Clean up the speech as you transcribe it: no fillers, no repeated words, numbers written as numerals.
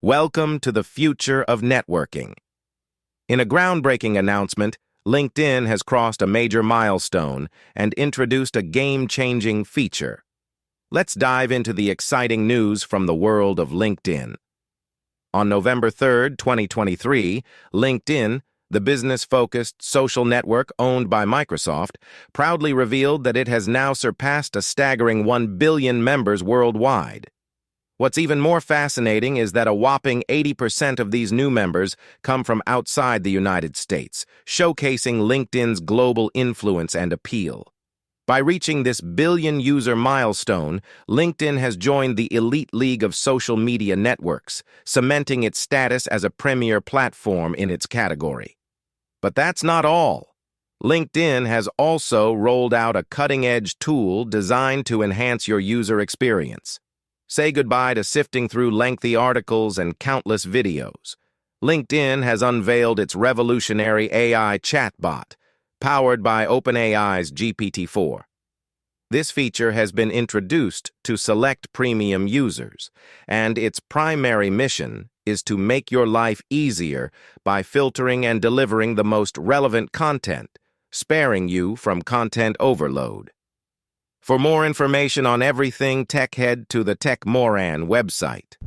Welcome to the future of networking. In a groundbreaking announcement, LinkedIn has crossed a major milestone and introduced a game-changing feature. Let's dive into the exciting news from the world of LinkedIn. On November 3rd, 2023, LinkedIn, the business-focused social network owned by Microsoft, proudly revealed that it has now surpassed a staggering 1 billion members worldwide. What's even more fascinating is that a whopping 80% of these new members come from outside the United States, showcasing LinkedIn's global influence and appeal. By reaching this billion-user milestone, LinkedIn has joined the elite league of social media networks, cementing its status as a premier platform in its category. But that's not all. LinkedIn has also rolled out a cutting-edge tool designed to enhance your user experience. Say goodbye to sifting through lengthy articles and countless videos. LinkedIn has unveiled its revolutionary AI chatbot, powered by OpenAI's GPT-4. This feature has been introduced to select premium users, and its primary mission is to make your life easier by filtering and delivering the most relevant content, sparing you from content overload. For more information on everything tech, head to the Techmoran website.